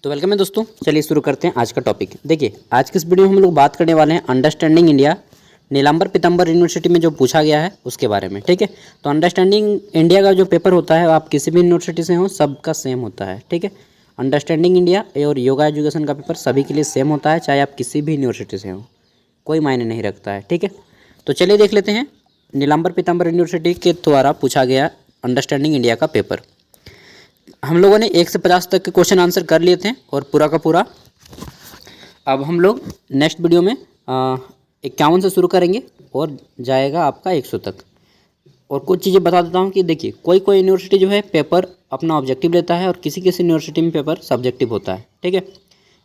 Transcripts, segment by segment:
तो वेलकम है दोस्तों, चलिए शुरू करते हैं आज का टॉपिक। देखिए, आज की इस वीडियो में हम लोग बात करने वाले हैं अंडरस्टैंडिंग इंडिया नीलांबर पीताम्बर यूनिवर्सिटी में जो पूछा गया है उसके बारे में। ठीक है, तो अंडरस्टैंडिंग इंडिया का जो पेपर होता है आप किसी भी यूनिवर्सिटी से हो सबका सेम होता है। ठीक है, अंडरस्टैंडिंग इंडिया और योगा एजुकेशन का पेपर सभी के लिए सेम होता है, चाहे आप किसी भी यूनिवर्सिटी से हो, कोई मायने नहीं रखता है। ठीक है, तो चलिए देख लेते हैं नीलांबर पीताम्बर यूनिवर्सिटी के द्वारा पूछा गया अंडरस्टैंडिंग इंडिया का पेपर। हम लोगों ने 1 से 50 तक के क्वेश्चन आंसर कर लिए थे और पूरा का पूरा अब हम लोग नेक्स्ट वीडियो में 51 से शुरू करेंगे और जाएगा आपका 100 तक। और कुछ चीज़ें बता देता हूँ कि देखिए, कोई यूनिवर्सिटी जो है पेपर अपना ऑब्जेक्टिव लेता है और किसी यूनिवर्सिटी में पेपर सब्जेक्टिव होता है। ठीक है,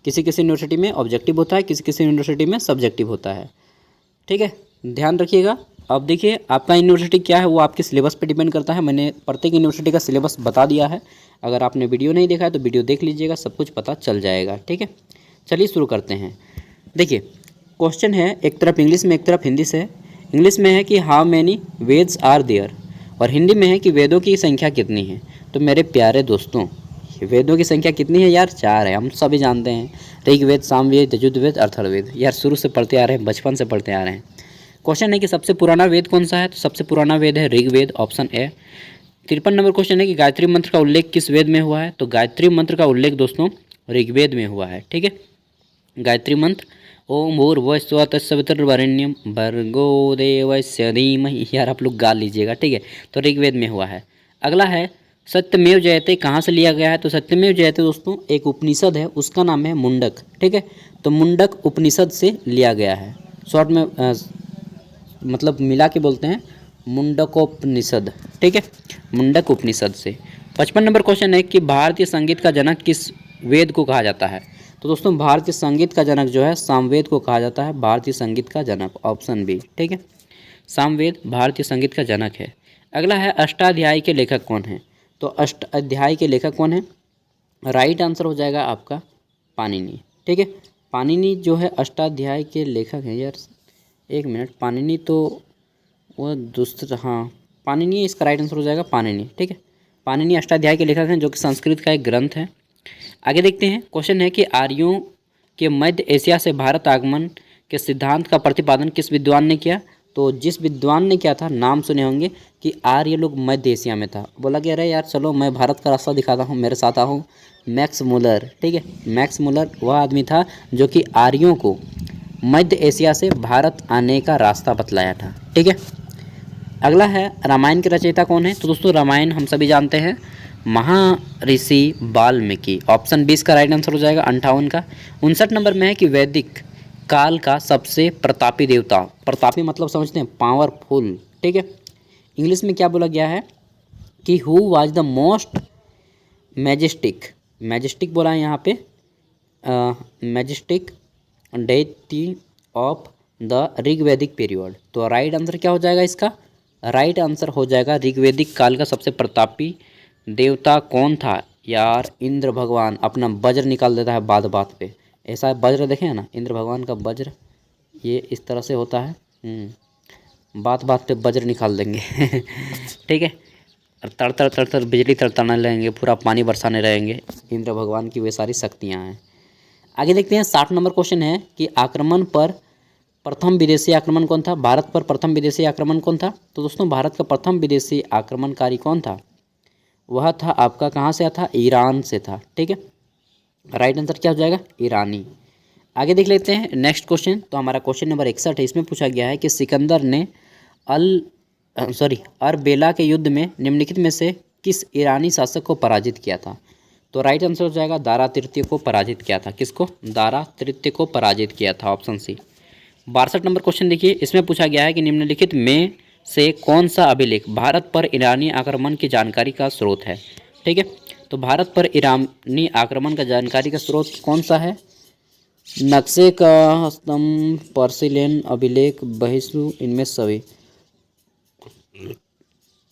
किसी यूनिवर्सिटी में ऑब्जेक्टिव होता है, किसी यूनिवर्सिटी में सब्जेक्टिव होता है। ठीक है, ध्यान रखिएगा। अब देखिए, आपका यूनिवर्सिटी क्या है वो आपके सिलेबस पे डिपेंड करता है। मैंने प्रत्येक यूनिवर्सिटी का सिलेबस बता दिया है। अगर आपने वीडियो नहीं देखा है तो वीडियो देख लीजिएगा, सब कुछ पता चल जाएगा। ठीक है, चलिए शुरू करते हैं। देखिए, क्वेश्चन है एक तरफ इंग्लिश में एक तरफ हिंदी से। इंग्लिश में है कि how many Vedas are there, और हिंदी में है कि वेदों की संख्या कितनी है। तो मेरे प्यारे दोस्तों, वेदों की संख्या कितनी है यार? 4 है, हम सभी जानते हैं। ऋग्वेद, सामवेद, यजुर्वेद, अथर्ववेद, यार शुरू से पढ़ते आ रहे हैं, बचपन से पढ़ते आ रहे हैं। क्वेश्चन है कि सबसे पुराना वेद कौन सा है? तो सबसे पुराना वेद है Rigveda, option A. 53 number question है कि गायत्री मंत्र का उल्लेख किस वेद में हुआ है? तो गायत्री मंत्र का उल्लेख दोस्तों ऋग्वेद में हुआ है। ठीक है, गायत्री मंत्र ओम भूर्भुवस्सुवः तत्सवितुर्वरेण्यं भर्गो देवस्य धीमहि, यार आप लोग गा लीजिएगा। ठीक है, तो ऋग्वेद में हुआ है। अगला है सत्यमेव जयते, कहाँ से लिया गया है? तो सत्यमेव जयते दोस्तों एक उपनिषद है, उसका नाम है मुंडक। ठीक है, तो मुंडक उपनिषद से लिया गया है। शॉर्ट में मतलब मिला के बोलते हैं मुंडकोपनिषद। ठीक है, मुंडक उपनिषद से। 55 नंबर क्वेश्चन है कि भारतीय संगीत का जनक किस वेद को कहा जाता है? तो दोस्तों भारतीय संगीत का जनक जो है सामवेद को कहा जाता है। भारतीय संगीत का जनक, ऑप्शन बी। ठीक है, सामवेद भारतीय संगीत का जनक है। अगला है अष्टाध्यायी के लेखक कौन है? तो अष्टाध्यायी के लेखक कौन है? राइट आंसर हो जाएगा आपका पाणिनि। ठीक है, पाणिनि जो है अष्टाध्यायी के लेखक हैं। यार एक मिनट, पाणिनि तो वो दूसरा, हाँ पाणिनि इसका राइट आंसर हो जाएगा, पाणिनि। ठीक है, पाणिनि अष्टाध्यायी के लेखक हैं, जो कि संस्कृत का एक ग्रंथ है। आगे देखते हैं, क्वेश्चन है कि आर्यों के मध्य एशिया से भारत आगमन के सिद्धांत का प्रतिपादन किस विद्वान ने किया? तो जिस विद्वान ने किया था, नाम सुने होंगे कि आर्य लोग मध्य एशिया में था। बोला कि अरे यार चलो मैं भारत का रास्ता दिखाता हूँ, मेरे साथ आओ, मैक्स मुलर। ठीक है, मैक्स मुलर वह आदमी था जो कि आर्यों को मध्य एशिया से भारत आने का रास्ता बतलाया था। ठीक है, अगला है रामायण के रचयिता कौन है? तो दोस्तों रामायण हम सभी जानते हैं महर्षि वाल्मीकि, ऑप्शन 20 का राइट आंसर हो जाएगा 58 का। 59 नंबर में है कि वैदिक काल का सबसे प्रतापी देवता, प्रतापी मतलब समझते हैं पावरफुल। ठीक है, इंग्लिश में क्या बोला गया है कि who was the most majestic, majestic बोला है यहाँ पे, majestic deity of the Rigvedic period. तो राइट आंसर क्या हो जाएगा इसका? राइट आंसर हो जाएगा ऋग्वैदिक काल का सबसे प्रतापी देवता कौन था? यार इंद्र भगवान अपना वज्र निकाल देता है बात बात पे। ऐसा वज्र देखे हैं ना, इंद्र भगवान का वज्र ये इस तरह से होता है, बात बात पे वज्र निकाल देंगे। ठीक है, और तड़ तड़ तड़ तड़ बिजली तड़तड़ाने लगेंगे, पूरा पानी बरसाने रहेंगे। इंद्र भगवान की वे सारी शक्तियाँ हैं। आगे देखते हैं, 60 नंबर क्वेश्चन है कि आक्रमण पर प्रथम विदेशी आक्रमण कौन था? भारत पर प्रथम विदेशी आक्रमण कौन था? तो दोस्तों भारत का प्रथम विदेशी आक्रमणकारी कौन था? वह था आपका, कहाँ से था? ईरान से था। ठीक है, राइट आंसर क्या हो जाएगा? ईरानी। आगे देख लेते हैं नेक्स्ट क्वेश्चन। तो हमारा क्वेश्चन नंबर 61 है, इसमें पूछा गया है कि सिकंदर ने अरबेला के युद्ध में निम्नलिखित में से किस ईरानी शासक को पराजित किया था? तो राइट आंसर हो जाएगा दारा तृतीय को पराजित किया था। किसको? दारा तृतीय को पराजित किया था, ऑप्शन सी। 62 नंबर क्वेश्चन देखिए, इसमें पूछा गया है कि निम्नलिखित में से कौन सा अभिलेख भारत पर ईरानी आक्रमण की जानकारी का स्रोत है? ठीक है, तो भारत पर ईरानी आक्रमण का जानकारी का स्रोत कौन सा है? नक्शे का स्तंभ, पर्सिलेन, अभिलेख, बहिष्णु, इनमें सभी।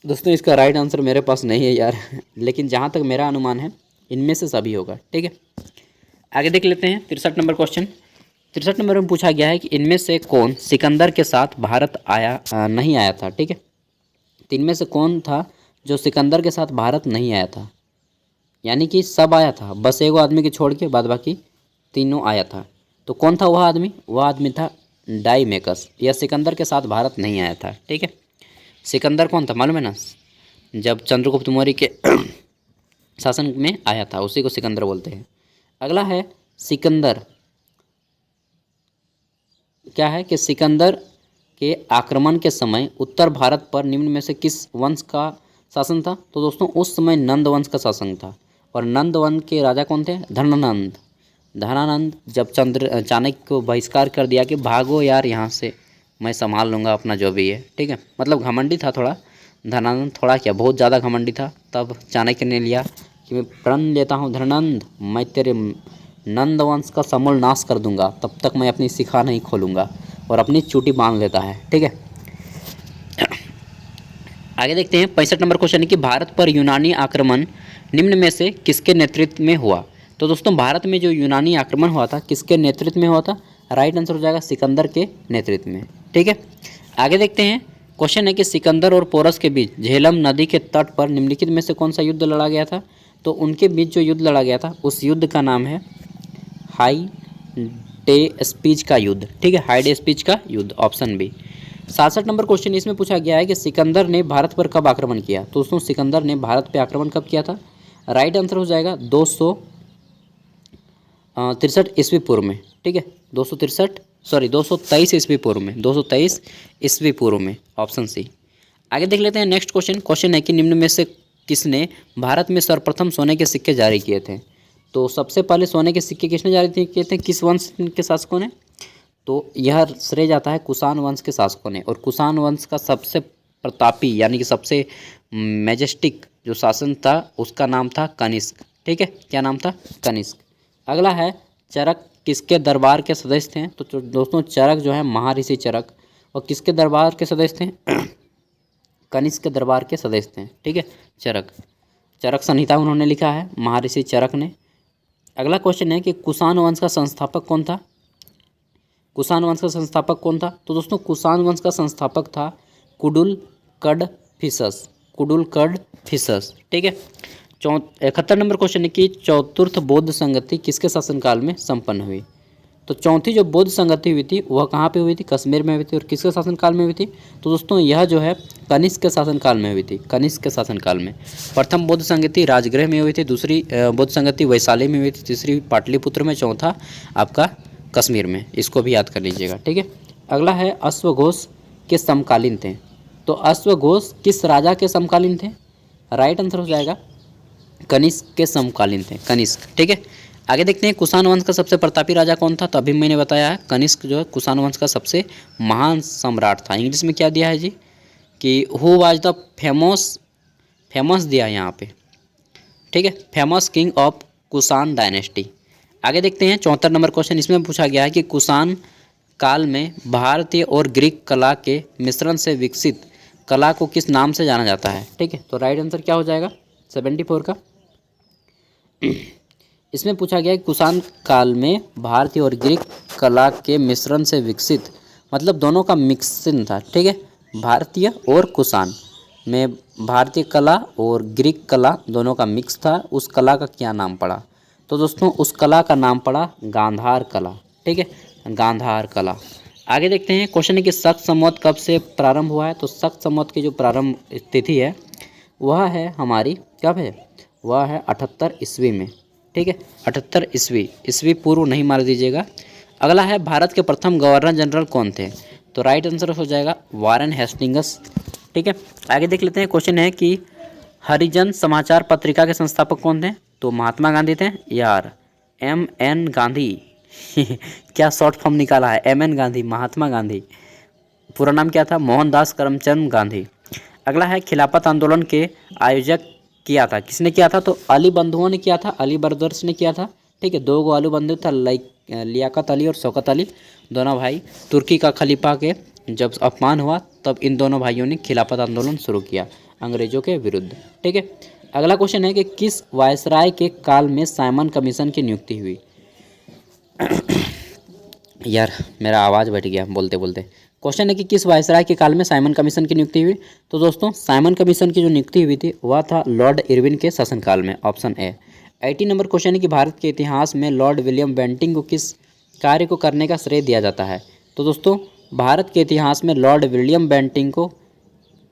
दोस्तों इसका राइट आंसर मेरे पास नहीं है यार, लेकिन जहाँ तक मेरा अनुमान है इनमें से सभी होगा। ठीक है, आगे देख लेते हैं 63 नंबर क्वेश्चन। 63 नंबर में पूछा गया है कि इनमें से कौन सिकंदर के साथ भारत नहीं आया था? ठीक है, तो इनमें से कौन था जो सिकंदर के साथ भारत नहीं आया था? यानी कि सब आया था, बस एगो आदमी के छोड़ के बाद बाकी तीनों आया था। तो कौन था वह आदमी? वह आदमी था डाईमेकस। यह सिकंदर के साथ भारत नहीं आया था। ठीक है, सिकंदर कौन था मालूम है ना? जब चंद्रगुप्त मौर्य के शासन में आया था, उसी को सिकंदर बोलते हैं। अगला है सिकंदर, क्या है कि सिकंदर के आक्रमण के समय उत्तर भारत पर निम्न में से किस वंश का शासन था? तो दोस्तों उस समय नंद वंश का शासन था। और नंद वंश के राजा कौन थे? धनानंद। धनानंद जब चाणक्य को बहिष्कार कर दिया कि भागो यार यहाँ से, मैं संभाल लूँगा अपना जो भी है। ठीक है, मतलब घमंडी था थोड़ा धनानंद, थोड़ा क्या बहुत ज़्यादा घमंडी था। तब चाणक्य ने लिया कि मैं प्रण लेता हूँ धनानंद, मैं तेरे नंद वंश का समूल नाश कर दूंगा, तब तक मैं अपनी शिखा नहीं खोलूंगा, और अपनी चूटी बांध लेता है। ठीक है, आगे देखते हैं 65 नंबर क्वेश्चन है कि भारत पर यूनानी आक्रमण निम्न में से किसके नेतृत्व में हुआ? तो दोस्तों भारत में जो यूनानी आक्रमण हुआ था किसके नेतृत्व में हुआ था? राइट आंसर हो जाएगा सिकंदर के नेतृत्व में। ठीक है, आगे देखते हैं क्वेश्चन है कि सिकंदर और पोरस के बीच झेलम नदी के तट पर निम्नलिखित में से कौन सा युद्ध लड़ा गया था? तो उनके बीच जो युद्ध लड़ा गया था उस युद्ध का नाम है हाई डे स्पीच का युद्ध। ठीक है, हाई डे स्पीच का युद्ध, ऑप्शन बी। 67 नंबर क्वेश्चन इसमें पूछा गया है कि सिकंदर ने भारत पर कब आक्रमण किया? तो दोस्तों सिकंदर ने भारत पर आक्रमण कब किया था? राइट आंसर हो जाएगा 263 ईस्वी पूर्व में। ठीक है, 223 ईस्वी पूर्व में, 223 ईस्वी पूर्व में, ऑप्शन सी। आगे देख लेते हैं नेक्स्ट क्वेश्चन। क्वेश्चन है कि निम्न में से किसने भारत में सर्वप्रथम सोने के सिक्के जारी किए थे? तो सबसे पहले सोने के सिक्के किसने जारी किए थे? किस वंश के शासकों ने? तो यह श्रेय जाता है कुषाण वंश के शासकों ने। और कुषाण वंश का सबसे प्रतापी यानी कि सबसे मैजेस्टिक जो शासन था उसका नाम था कनिष्क। ठीक है, क्या नाम था? कनिष्क। अगला है चरक किसके दरबार के सदस्य थे? तो दोस्तों चरक जो है महर्षि चरक, और किसके दरबार के सदस्य थे? कनिष्क के दरबार के सदस्य थे। ठीक है, चरक संहिता उन्होंने लिखा है महर्षि चरक ने। अगला क्वेश्चन है कि कुषाण वंश का संस्थापक कौन था? कुषाण वंश का संस्थापक कौन था? तो दोस्तों कुषाण वंश का संस्थापक था कुडुलकड फिसस। ठीक है, 71 नंबर क्वेश्चन है कि चतुर्थ बौद्ध संगति किसके शासनकाल में संपन्न हुई? तो चौथी जो बौद्ध संगति हुई थी वह कहाँ पे हुई थी? कश्मीर में हुई थी। और किसके शासनकाल में हुई थी? तो दोस्तों यह जो है कनिष्क के शासनकाल में हुई थी। कनिष्क के शासनकाल में प्रथम बौद्ध संगति राजगृह में हुई थी, दूसरी बौद्ध संगति वैशाली में हुई थी, तीसरी पाटलिपुत्र में, चौथा आपका कश्मीर में। इसको भी याद कर लीजिएगा। ठीक है, अगला है अश्वघोष के समकालीन थे। तो अश्वघोष किस राजा के समकालीन थे? राइट आंसर हो जाएगा कनिष्क के समकालीन थे, कनिष्क। ठीक है, आगे देखते हैं कुषाण वंश का सबसे प्रतापी राजा कौन था? तो अभी मैंने बताया है कनिष्क जो है कुषाण वंश का सबसे महान सम्राट था। इंग्लिश में क्या दिया है जी कि हु वाज द फेमस दिया है यहाँ पे। ठीक है, famous king of Kushan dynasty. आगे देखते हैं 74 नंबर क्वेश्चन। इसमें पूछा गया है कि कुषाण काल में भारतीय और ग्रीक कला के मिश्रण से विकसित कला को किस नाम से जाना जाता है? ठीक है, तो राइट आंसर क्या हो जाएगा 74 का? इसमें पूछा गया है कुषाण काल में भारतीय और ग्रीक कला के मिश्रण से विकसित, मतलब दोनों का मिक्सिंग था। ठीक है, भारतीय और कुषाण में भारतीय कला और ग्रीक कला दोनों का मिक्स था। उस कला का क्या नाम पड़ा? तो दोस्तों उस कला का नाम पड़ा गांधार कला। ठीक है, गांधार कला। आगे देखते हैं क्वेश्चन है कि शक संवत कब से प्रारंभ हुआ है? तो शक संवत की जो प्रारंभ तिथि है वह है हमारी कब है? वह है 78 ईस्वी में। ठीक है, 78 ईस्वी पूर्व नहीं मार दीजिएगा। अगला है भारत के प्रथम गवर्नर जनरल कौन थे? तो राइट आंसर हो जाएगा वारेन हेस्टिंग्स। ठीक है, आगे देख लेते हैं क्वेश्चन है कि हरिजन समाचार पत्रिका के संस्थापक कौन थे? तो महात्मा गांधी थे यार, MN गांधी। क्या शॉर्ट फॉर्म निकाला है, MN गांधी, महात्मा गांधी। पूरा नाम क्या था? मोहनदास करमचंद गांधी। अगला है खिलाफत आंदोलन के आयोजक किया था, किसने किया था? तो अली बंधुओं ने किया था, अली ब्रदर्स ने किया था। ठीक है, दो गो अली बंधु था, लियाकत अली और शौकत अली, दोनों भाई। तुर्की का खलीफा के जब अपमान हुआ तब इन दोनों भाइयों ने खिलाफत आंदोलन शुरू किया अंग्रेजों के विरुद्ध। ठीक है, अगला क्वेश्चन है कि किस वायसराय के काल में साइमन कमीशन की नियुक्ति हुई? यार मेरा आवाज़ बैठ गया बोलते बोलते। क्वेश्चन है कि किस वायसराय के काल में साइमन कमीशन की नियुक्ति हुई? तो दोस्तों साइमन कमीशन की जो नियुक्ति हुई थी वह था लॉर्ड इरविन के शासनकाल में, ऑप्शन ए। 80 नंबर क्वेश्चन है कि भारत के इतिहास में लॉर्ड विलियम बेंटिंक को किस कार्य को करने का श्रेय दिया जाता है। तो दोस्तों भारत के इतिहास में लॉर्ड विलियम बेंटिंक को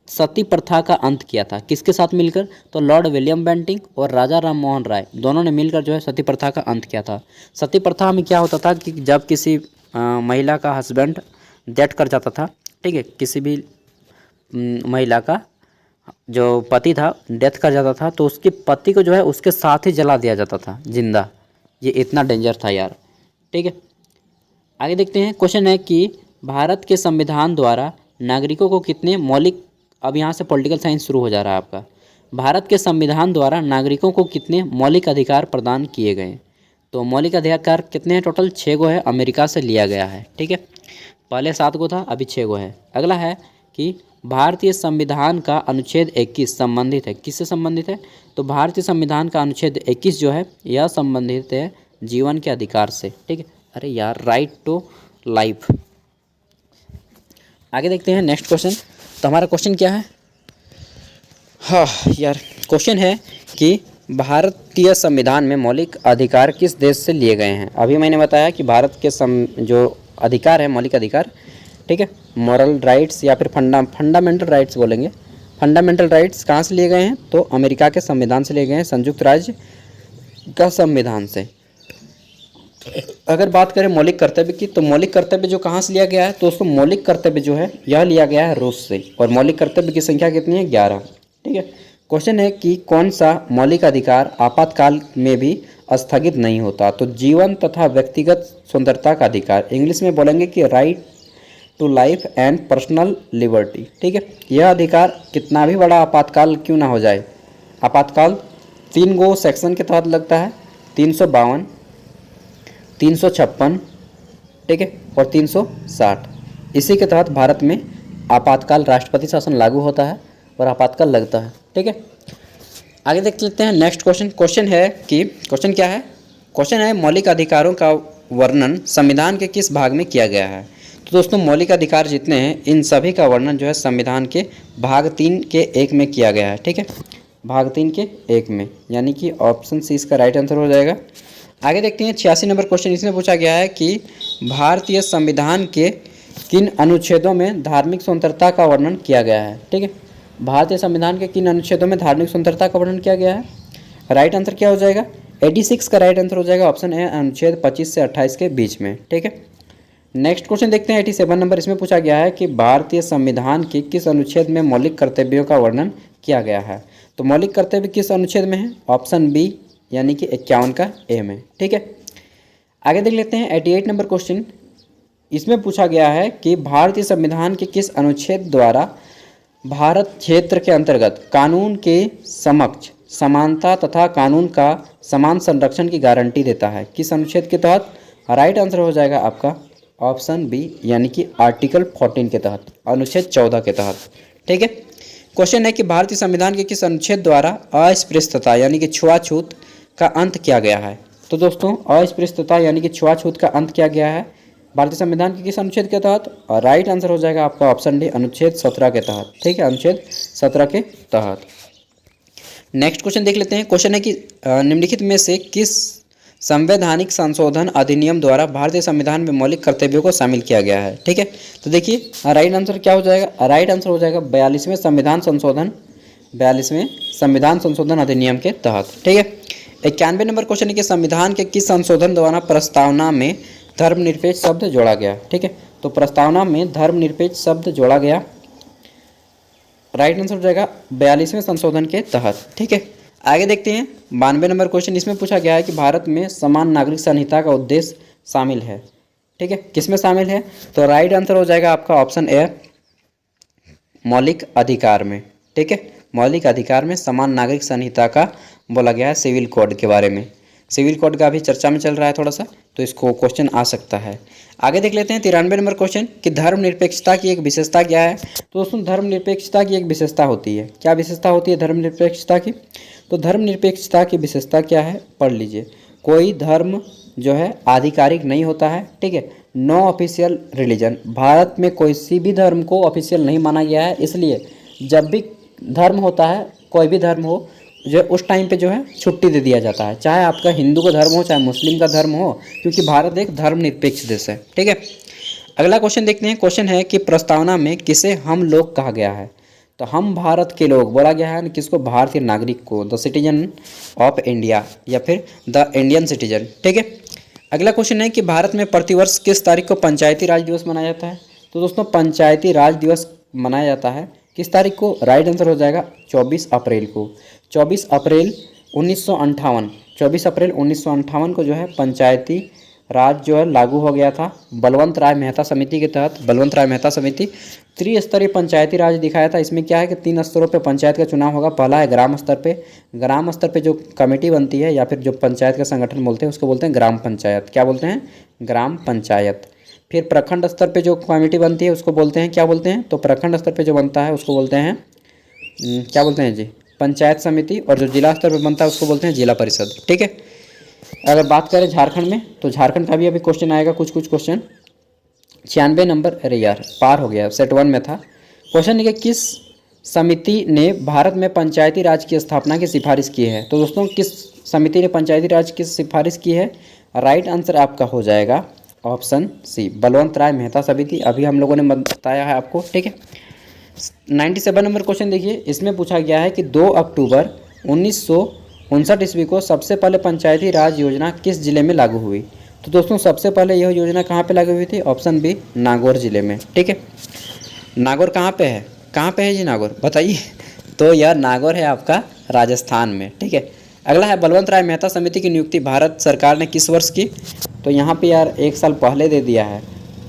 सती प्रथा का अंत किया था, किसके साथ मिलकर? तो लॉर्ड विलियम बेंटिंक और राजा राम मोहन राय दोनों ने मिलकर जो है सती प्रथा का अंत किया था। सती प्रथा में क्या होता था कि जब किसी महिला का हस्बैंड डेथ कर जाता था, ठीक है, किसी भी महिला का जो पति था डेथ कर जाता था, तो उसके पति को जो है उसके साथ ही जला दिया जाता था जिंदा। ये इतना डेंजर था यार, ठीक है। आगे देखते हैं, क्वेश्चन है कि भारत के संविधान द्वारा नागरिकों को कितने मौलिक, अब यहाँ से पॉलिटिकल साइंस शुरू हो जा रहा है आपका। भारत के संविधान द्वारा नागरिकों को कितने मौलिक अधिकार प्रदान किए गए? तो मौलिक अधिकार कितने हैं? टोटल 6 गो है, अमेरिका से लिया गया है, ठीक है। पहले 7 गो था, अभी 6 गो है। अगला है कि भारतीय संविधान का अनुच्छेद 21 संबंधित है, किससे संबंधित है? तो भारतीय संविधान का अनुच्छेद 21 जो है यह संबंधित है जीवन के अधिकार से, ठीक है। अरे यार, राइट टू लाइफ। आगे देखते हैं नेक्स्ट क्वेश्चन। तो हमारा क्वेश्चन क्या है? हाँ यार, क्वेश्चन है कि भारतीय संविधान में मौलिक अधिकार किस देश से लिए गए हैं? अभी मैंने बताया कि भारत के जो अधिकार है, मौलिक अधिकार, ठीक है, मॉरल राइट्स या फिर फंडामेंटल राइट्स बोलेंगे। फंडामेंटल राइट्स कहाँ से लिए गए हैं? तो अमेरिका के संविधान से लिए गए हैं, संयुक्त राज्य का संविधान से। अगर बात करें मौलिक कर्तव्य की, तो मौलिक कर्तव्य जो कहाँ से लिया गया है? तो उसको मौलिक कर्तव्य जो है यह लिया गया है रूस से, और मौलिक कर्तव्य की संख्या कितनी है? 11, ठीक है। क्वेश्चन है कि कौन सा मौलिक अधिकार आपातकाल में भी स्थगित नहीं होता? तो जीवन तथा व्यक्तिगत स्वतंत्रता का अधिकार, इंग्लिश में बोलेंगे कि right to life and personal liberty, ठीक है। यह अधिकार कितना भी बड़ा आपातकाल क्यों ना हो जाए, आपातकाल 3 गो सेक्शन के तहत लगता है, 352, 356, ठीक है, और 360। इसी के तहत भारत में आपातकाल राष्ट्रपति शासन लागू होता है और आपातकाल लगता है, ठीक है। आगे देख लेते हैं नेक्स्ट क्वेश्चन। क्वेश्चन है कि क्वेश्चन क्या है? क्वेश्चन है मौलिक अधिकारों का वर्णन संविधान के किस भाग में किया गया है? तो दोस्तों मौलिक अधिकार जितने हैं इन सभी का वर्णन जो है संविधान के भाग 3 के 1 में किया गया है, ठीक है, भाग 3 के 1 में, यानी कि ऑप्शन सी इसका राइट आंसर हो जाएगा। आगे देखते हैं 86 नंबर क्वेश्चन। इसमें पूछा गया है कि भारतीय संविधान के किन अनुच्छेदों में धार्मिक स्वतंत्रता का वर्णन किया गया है, ठीक है। भारतीय संविधान के किन अनुच्छेदों में धार्मिक स्वतंत्रता का वर्णन किया गया है? राइट आंसर क्या हो जाएगा? 86 का राइट आंसर हो जाएगा ऑप्शन ए, अनुच्छेद 25 से 28 के बीच में, ठीक है। नेक्स्ट क्वेश्चन देखते हैं 87 नंबर। इसमें पूछा गया है कि भारतीय संविधान के किस अनुच्छेद में मौलिक कर्तव्यों का वर्णन किया गया है? तो मौलिक कर्तव्य किस अनुच्छेद में है? ऑप्शन बी, यानी कि 51 का ए में, ठीक है। आगे देख लेते हैं 88 नंबर क्वेश्चन। इसमें पूछा गया है कि भारतीय संविधान के किस अनुच्छेद द्वारा भारत क्षेत्र के अंतर्गत कानून के समक्ष समानता तथा कानून का समान संरक्षण की गारंटी देता है? किस अनुच्छेद के तहत? राइट आंसर हो जाएगा आपका ऑप्शन बी, यानी कि आर्टिकल 14 के तहत, अनुच्छेद 14 के तहत, ठीक है। क्वेश्चन है कि भारतीय संविधान के किस अनुच्छेद द्वारा अस्पृश्यता यानी कि छुआछूत का अंत किया गया है? तो दोस्तों अस्पृश्यता यानी कि छुआछूत का अंत किया गया है भारतीय संविधान के किस अनुच्छेद के तहत? और राइट आंसर हो जाएगा आपका ऑप्शन डी, अनुच्छेद 17 के तहत, ठीक है, अनुच्छेद 17 के तहत। नेक्स्ट क्वेश्चन देख लेते हैं। क्वेश्चन है कि निम्नलिखित में से किस संवैधानिक संशोधन अधिनियम द्वारा भारतीय संविधान में मौलिक कर्तव्यों को शामिल किया गया है? ठीक है, तो देखिए राइट आंसर क्या हो जाएगा? राइट आंसर हो जाएगा 42वें संविधान संशोधन, 42वें संविधान संशोधन अधिनियम के तहत। ठीक है, 91 नंबर क्वेश्चन है कि संविधान के किस संशोधन द्वारा प्रस्तावना में धर्मनिरपेक्ष शब्द जोड़ा गया? ठीक है, तो प्रस्तावना में धर्मनिरपेक्ष शब्द जोड़ा गया, राइट आंसर हो जाएगा 42वें संशोधन के तहत। ठीक है, आगे देखते हैं 92 नंबर क्वेश्चन। इसमें पूछा गया है कि भारत में समान नागरिक संहिता का उद्देश्य शामिल है। ठीक है, किसमें शामिल है? तो राइट आंसर हो जाएगा आपका ऑप्शन ए, मौलिक अधिकार में। ठीक है, मौलिक अधिकार में समान नागरिक संहिता का बोला गया है, सिविल कोड के बारे में। सिविल कोड का भी चर्चा में चल रहा है थोड़ा सा, तो इसको क्वेश्चन आ सकता है। आगे देख लेते हैं 93 नंबर क्वेश्चन कि धर्मनिरपेक्षता की एक विशेषता क्या है? तो दोस्तों धर्मनिरपेक्षता की एक विशेषता होती है, क्या विशेषता होती है धर्मनिरपेक्षता की? तो धर्मनिरपेक्षता की विशेषता क्या है, पढ़ लीजिए। कोई धर्म जो है आधिकारिक नहीं होता है। ठीक है, नो ऑफिशियल रिलीजन, भारत में कोई भी धर्म को ऑफिशियल नहीं माना गया है, इसलिए जब भी धर्म होता है, कोई भी धर्म हो, जो उस टाइम पे जो है छुट्टी दे दिया जाता है, चाहे आपका हिंदू का धर्म हो चाहे मुस्लिम का धर्म हो, क्योंकि भारत एक धर्मनिरपेक्ष देश है। ठीक है, अगला क्वेश्चन देखते हैं। क्वेश्चन है कि प्रस्तावना में किसे हम लोग कहा गया है? तो हम भारत के लोग बोला गया है, किसको? भारतीय नागरिक को, द सिटीजन ऑफ इंडिया या फिर द इंडियन सिटीजन। ठीक है, अगला क्वेश्चन है कि भारत में प्रतिवर्ष किस तारीख को पंचायती राज दिवस मनाया जाता है? तो दोस्तों पंचायती राज दिवस मनाया जाता है किस तारीख को? राइट आंसर हो जाएगा 24 अप्रैल को। 24 अप्रैल 1958, 24 अप्रैल 1958 को जो है पंचायती राज जो है लागू हो गया था बलवंत राय मेहता समिति के तहत। बलवंत राय मेहता समिति त्रिस्तरीय पंचायती राज दिखाया था। इसमें क्या है कि 3 स्तरों पे पंचायत का चुनाव होगा। पहला है ग्राम स्तर पे, ग्राम स्तर पे जो कमेटी बनती है या फिर जो पंचायत का संगठन बोलते हैं उसको बोलते हैं ग्राम पंचायत। क्या बोलते हैं? ग्राम पंचायत। फिर प्रखंड स्तर पे जो कमेटी बनती है उसको बोलते हैं, क्या बोलते हैं? तो प्रखंड स्तर पे जो बनता है उसको बोलते हैं क्या बोलते हैं जी? पंचायत समिति। और जो जिला स्तर पे बनता है उसको बोलते हैं जिला परिषद। ठीक है, अगर बात करें झारखंड में तो झारखंड का भी अभी क्वेश्चन आएगा, कुछ क्वेश्चन। 96 नंबर, अरे यार पार हो गया, सेट 1 में था। क्वेश्चन है कि किस समिति ने भारत में पंचायती राज की स्थापना की सिफारिश की है? तो दोस्तों किस समिति ने पंचायती राज की सिफारिश की है? राइट आंसर आपका हो जाएगा ऑप्शन सी, बलवंत राय मेहता समिति। अभी हम लोगों ने बताया है आपको। ठीक है, 97 नंबर क्वेश्चन देखिए, इसमें पूछा गया है कि 2 अक्टूबर 1959 ईस्वी को सबसे पहले पंचायती राज योजना किस जिले में लागू हुई? तो दोस्तों सबसे पहले यह योजना कहाँ पे लागू हुई थी? ऑप्शन बी, नागौर जिले में। ठीक है, नागौर कहाँ पे है? कहाँ पे है जी नागौर, बताइए। तो यह नागौर है आपका राजस्थान में। ठीक है, अगला है बलवंत राय मेहता समिति की नियुक्ति भारत सरकार ने किस वर्ष की? तो यहाँ पे यार 1 साल पहले दे दिया है,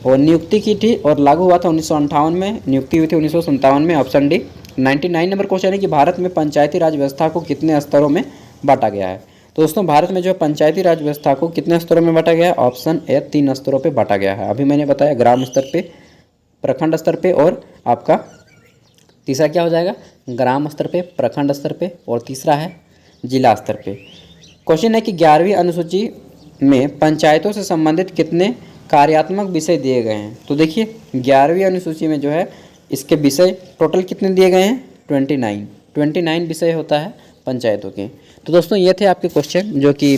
और नियुक्ति की थी और लागू हुआ था 1958 में, नियुक्ति हुई थी 1957 में, ऑप्शन डी। 99 नंबर क्वेश्चन है कि भारत में पंचायती राज व्यवस्था को कितने स्तरों में बांटा गया है? तो दोस्तों भारत में जो है पंचायती राज व्यवस्था को कितने स्तरों में बांटा गया है? ऑप्शन ए, 3 स्तरों पे बांटा गया है। अभी मैंने बताया ग्राम स्तर पे, प्रखंड स्तर पे, और आपका तीसरा क्या हो जाएगा? ग्राम स्तर पे, प्रखंड स्तर पे, और तीसरा है जिला स्तर पे। क्वेश्चन है कि 11वीं अनुसूची में पंचायतों से संबंधित कितने कार्यात्मक विषय दिए गए हैं? तो देखिए 11वीं अनुसूची में जो है इसके विषय टोटल कितने दिए गए हैं? 29 विषय होता है पंचायतों के। तो दोस्तों ये थे आपके क्वेश्चन जो कि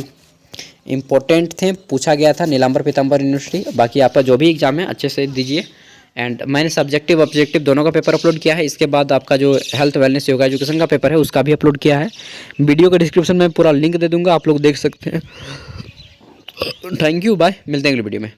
इम्पोर्टेंट थे, पूछा गया था नीलांबर पीताम्बर यूनिवर्सिटी। बाकी आपका जो भी एग्जाम है अच्छे से दीजिए। एंड मैंने सब्जेक्टिव ऑब्जेक्टिव दोनों का पेपर अपलोड किया है। इसके बाद आपका जो हेल्थ वेलनेस योगा एजुकेशन का पेपर है उसका भी अपलोड किया है। वीडियो के डिस्क्रिप्शन में पूरा लिंक दे दूंगा, आप लोग देख सकते हैं। थैंक यू, बाय, मिलते हैं अगली वीडियो में।